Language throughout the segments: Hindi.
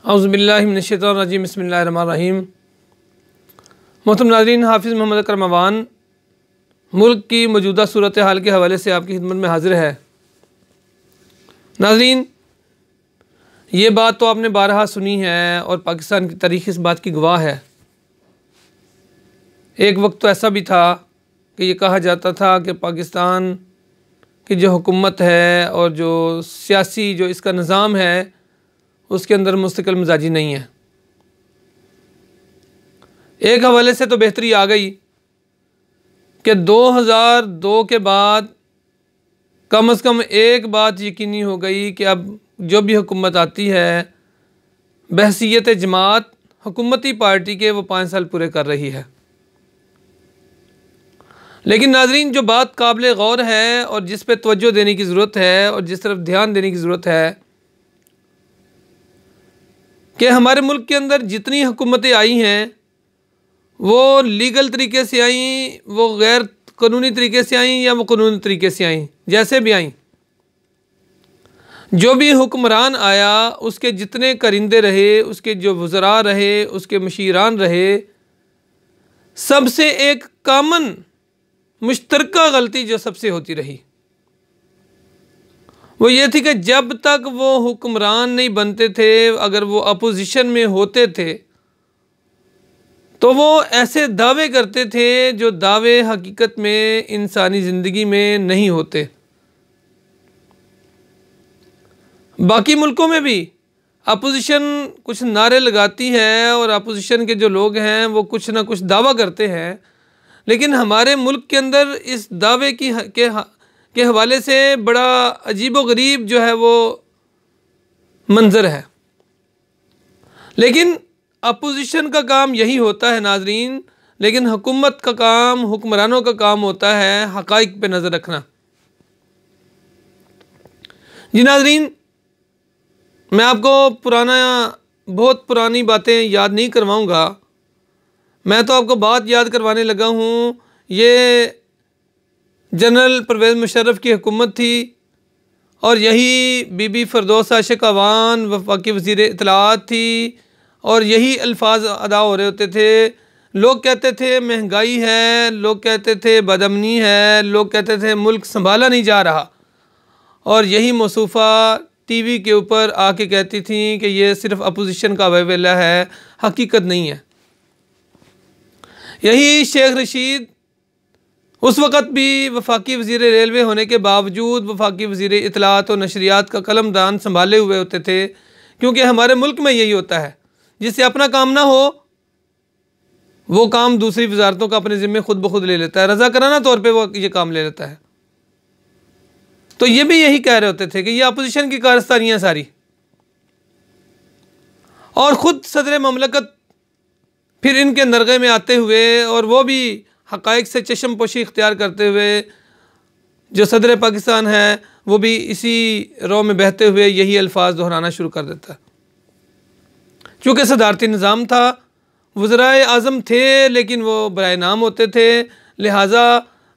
औज़ुबिल्लाहि मिनश्शैतानिर्रजीम बिस्मिल्लाहिर्रहमानिर्रहीम। मोहतरम नाज़रीन, हाफिज़ मोहम्मद अकरम अवान मुल्क की मौजूदा सूरत हाल के हवाले से आपकी खिदमत में हाज़िर है। नाज़रीन, ये बात तो आपने बारहा सुनी है और पाकिस्तान की तारीख़ इस बात की गवाह है। एक वक्त तो ऐसा भी था कि ये कहा जाता था कि पाकिस्तान की जो हुकूमत है और जो सियासी जो इसका निज़ाम है उसके अंदर मुस्तकिल मिजाजी नहीं है। एक हवाले से तो बेहतरी आ गई कि 2002 के बाद कम से कम एक बात यकीनी हो गई कि अब जो भी हुकूमत आती है बहसीयत जमात हुकूमती पार्टी के वो 5 साल पूरे कर रही है। लेकिन नाज़रीन, जो बात काबिल गौर है और जिस पे तवज्जो देने की ज़रूरत है और जिस तरफ ध्यान देने की ज़रूरत है कि हमारे मुल्क के अंदर जितनी हुकूमतें आई हैं वो लीगल तरीके से आई, वो गैर कानूनी तरीके से आई या वो कानूनी तरीके से आई, जैसे भी आई, जो भी हुक्मरान आया उसके जितने करिंदे रहे, उसके जो वज़रा रहे, उसके मशीरान रहे, सबसे एक कॉमन मुश्तरका गलती जो सबसे होती रही वो ये थी कि जब तक वो हुक्मरान नहीं बनते थे, अगर वो अपोजिशन में होते थे तो वो ऐसे दावे करते थे जो दावे हकीकत में इंसानी ज़िंदगी में नहीं होते। बाकी मुल्कों में भी अपोजिशन कुछ नारे लगाती है और अपोजिशन के जो लोग हैं वो कुछ ना कुछ दावा करते हैं, लेकिन हमारे मुल्क के अंदर इस दावे के हवाले से बड़ा अजीब व गरीब जो है वो मंज़र है। लेकिन अपोजिशन का काम यही होता है नाज़रीन, लेकिन हुकूमत का काम, हुक्मरानों का काम होता है हक़ाइक़ पे नज़र रखना। जी नाज़रीन, मैं आपको बहुत पुरानी बातें याद नहीं करवाऊँगा, मैं तो आपको बात याद करवाने लगा हूँ। ये जनरल परवेज़ मुशर्रफ की हुकूमत थी और यही बीबी फ़िरदौस आशिक़ अवान वफ़ाकी वज़ीर इत्तलाआत थी और यही अल्फाज अदा हो रहे होते थे। लोग कहते थे महंगाई है, लोग कहते थे बदअमनी है, लोग कहते थे मुल्क संभाला नहीं जा रहा, और यही मौसूफ़ा टीवी के ऊपर आके कहती थी कि ये सिर्फ़ अपोजिशन का वेला है, हकीकत नहीं है। यही शेख रशीद उस वक़्त भी वफाकी वज़ीर रेलवे होने के बावजूद वफाकी वज़ीर इत्तलाआत और नशरियात का कलमदान संभाले हुए होते थे, क्योंकि हमारे मुल्क में यही होता है, जिससे अपना काम ना हो वो काम दूसरी वजारतों का अपने ज़िम्मे खुद ब खुद ले लेता है, रज़ाकाराना तौर पे वो ये काम ले लेता है। तो ये भी यही कह रहे होते थे कि ये अपोजिशन की कारस्तानियाँ सारी, और ख़ुद सदर ममलकत फिर इनके नरगे में आते हुए और वो भी हक़ाइक़ से चश्म पोशी इख्तियार करते हुए, जो सदर पाकिस्तान है वो भी इसी रो में बहते हुए यही अल्फाज दोहराना शुरू कर देता है। चूँकि सदारती निज़ाम था, वज़राए आज़म थे लेकिन वो बराए नाम होते थे, लिहाजा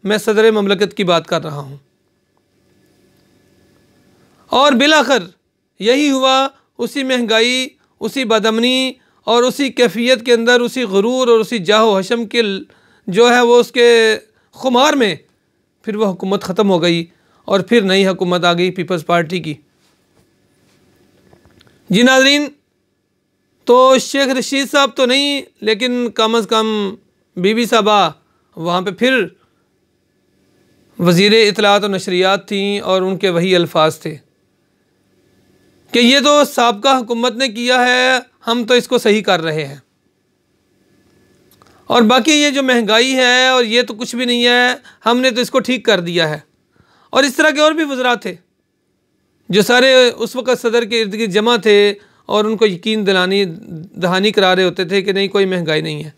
मैं सदर ममलकत की बात कर रहा हूँ। और बिलाखिर यही हुआ, उसी महंगाई, उसी बदअमनी और उसी कैफियत के अंदर, उसी गुरूर और उसी जाहो हशम के जो है वो उसके खुमार में फिर वह हुकूमत ख़त्म हो गई और फिर नई हुकूमत आ गई पीपल्स पार्टी की। जी नाज़रीन, तो शेख रशीद साहब तो नहीं, लेकिन कम अज़ कम बीबी साहबा वहाँ पे फिर वज़ीर इत्तलाआत और नशरियात थी और उनके वही अल्फाज थे कि ये तो साबका हुकूमत ने किया है, हम तो इसको सही कर रहे हैं, और बाकी ये जो महंगाई है और ये तो कुछ भी नहीं है, हमने तो इसको ठीक कर दिया है। और इस तरह के और भी वज़रा थे जो सारे उस वक़्त सदर के इर्द गिर्द जमा थे और उनको यकीन दहानी करा रहे होते थे कि नहीं, कोई महंगाई नहीं है।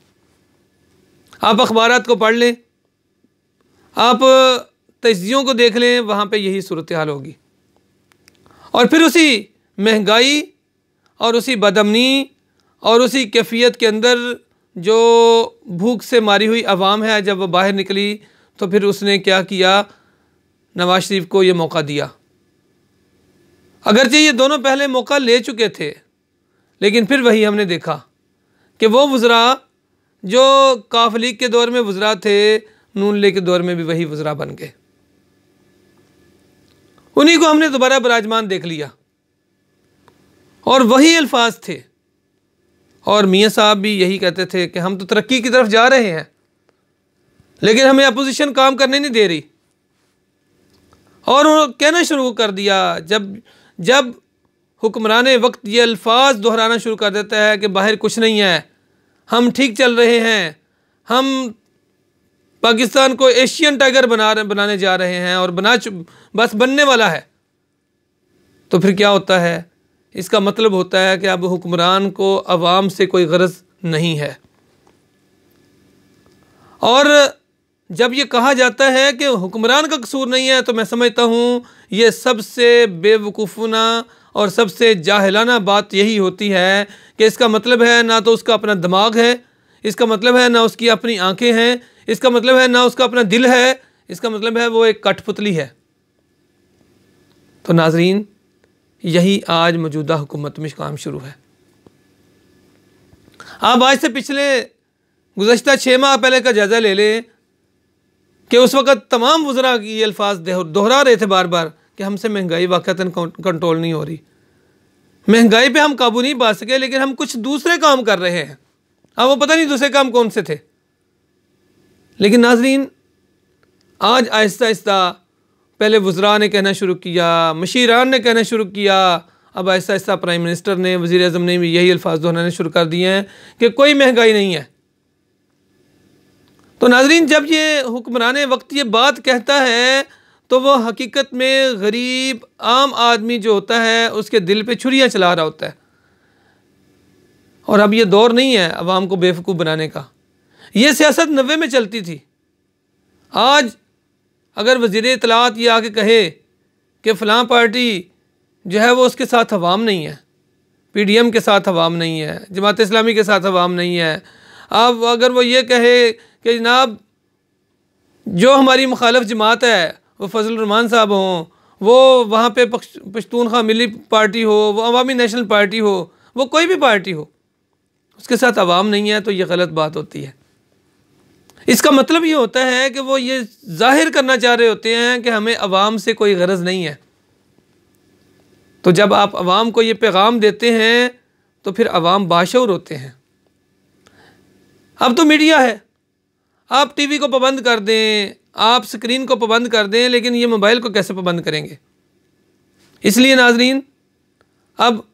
आप अखबारात को पढ़ लें, आप तज्ज़ियों को देख लें, वहाँ पे यही सूरत हाल होगी। और फिर उसी महंगाई और उसी बदअमनी और उसी कैफियत के अंदर जो भूख से मारी हुई आवाम है, जब वो बाहर निकली तो फिर उसने क्या किया, नवाज शरीफ को ये मौका दिया। अगरचे ये दोनों पहले मौका ले चुके थे, लेकिन फिर वही हमने देखा कि वो वज़रा जो काफ लीग के दौर में वज़रा थे, नून लीग के दौर में भी वही वज़रा बन गए। उन्हीं को हमने दोबारा विराजमान देख लिया और वही अल्फाज थे। और मियाँ साहब भी यही कहते थे कि हम तो तरक्की की तरफ जा रहे हैं, लेकिन हमें अपोजिशन काम करने नहीं दे रही। और उन्होंने कहना शुरू कर दिया, जब हुक्मरान वक्त ये अल्फाज दोहराना शुरू कर देता है कि बाहर कुछ नहीं है, हम ठीक चल रहे हैं, हम पाकिस्तान को एशियन टाइगर बनाने जा रहे हैं और बस बनने वाला है, तो फिर क्या होता है? इसका मतलब होता है कि अब हुक्मरान को अवाम से कोई गरज नहीं है। और जब ये कहा जाता है कि हुक्मरान का कसूर नहीं है, तो मैं समझता हूँ ये सबसे बेवकूफ़ाना और सबसे जाहिलाना बात यही होती है कि इसका मतलब है ना तो उसका अपना दिमाग है, इसका मतलब है ना उसकी अपनी आंखें हैं, इसका मतलब है ना उसका अपना दिल है, इसका मतलब है वो एक कठपुतली है। तो नाजरीन, यही आज मौजूदा हुकूमत में काम शुरू है। आप आज से पिछले गुज़श्ता 6 माह पहले का जायज़ा ले लें कि उस वक़्त तमाम वज़रा ये अल्फाज दोहरा रहे थे बार बार कि हमसे महंगाई वाक़तन कंट्रोल नहीं हो रही, महंगाई पे हम काबू नहीं पा सके, लेकिन हम कुछ दूसरे काम कर रहे हैं। अब वो पता नहीं दूसरे काम कौन से थे। लेकिन नाजरीन, आज आहिस्ता आहिस्ता पहले वज़रा ने कहना शुरू किया, मशीरान ने कहना शुरू किया, अब आहिस्ता आहिस्ता प्राइम मिनिस्टर ने, वज़ीर आज़म ने भी यही अल्फाज दोहराने शुरू कर दिए हैं कि कोई महंगाई नहीं है। तो नाजरीन, जब ये हुक्मरान वक्त ये बात कहता है तो वो हकीकत में गरीब आम आदमी जो होता है उसके दिल पे छुरियाँ चला रहा होता है। और अब ये दौर नहीं है अवाम को बेवकूफ़ बनाने का। ये सियासत 90 में चलती थी। आज अगर वज़ीर इत्तलाआत ये आके कहे कि फ़लाँ पार्टी जो है वो उसके साथ अवाम नहीं है, PDM के साथ अवाम नहीं है, जमात इस्लामी के साथ अवाम नहीं है, अब अगर वो ये कहे कि जनाब जो हमारी मुखालफ जमात है वो फजल रहमान साहब हों, वो वहाँ पे पश्तूनख्वा मिली पार्टी हो, वो अवामी नेशनल पार्टी हो, वो कोई भी पार्टी हो, उसके साथ अवाम नहीं है, तो ये गलत बात होती है। इसका मतलब ये होता है कि वो ये जाहिर करना चाह रहे होते हैं कि हमें अवाम से कोई गरज नहीं है। तो जब आप अवाम को ये पैगाम देते हैं तो फिर अवाम बाशऊर होते हैं। अब तो मीडिया है, आप टीवी को पाबंद कर दें, आप स्क्रीन को पाबंद कर दें, लेकिन ये मोबाइल को कैसे पाबंद करेंगे? इसलिए नाजरीन, अब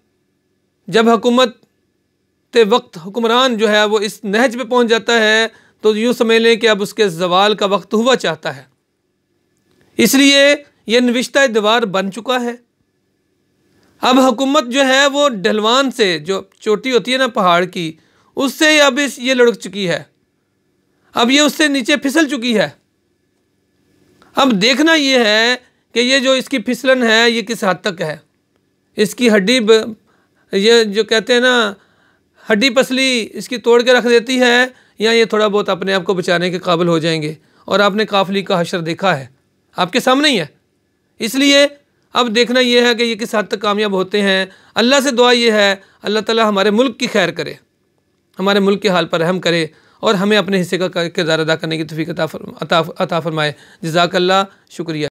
जब हुकूमत वक्त हुक्मरान जो है वो इस नहज पे पहुंच जाता है तो यूँ समझ लें कि अब उसके ज़वाल का वक्त हुआ चाहता है। इसलिए ये नविश्ता दीवार बन चुका है। अब हुकूमत जो है वो ढलवान से, जो चोटी होती है ना पहाड़ की, उससे अब ये लुढ़क चुकी है, अब ये उससे नीचे फिसल चुकी है। अब देखना ये है कि ये जो इसकी फिसलन है ये किस हद तक है। इसकी हड्डी, ये जो कहते हैं ना हड्डी पसली इसकी तोड़ के रख देती है, या ये थोड़ा बहुत अपने आप को बचाने के काबिल हो जाएंगे। और आपने काफली का हशर देखा है, आपके सामने ही है। इसलिए अब देखना यह है कि ये किस हद तक कामयाब होते हैं। अल्लाह से दुआ ये है अल्लाह ताला हमारे मुल्क की खैर करे, हमारे मुल्क के हाल पर रहम करे और हमें अपने हिस्से का किरदार अदा करने की तौफीक अता फरमाए। जज़ाकल्लाह, शुक्रिया।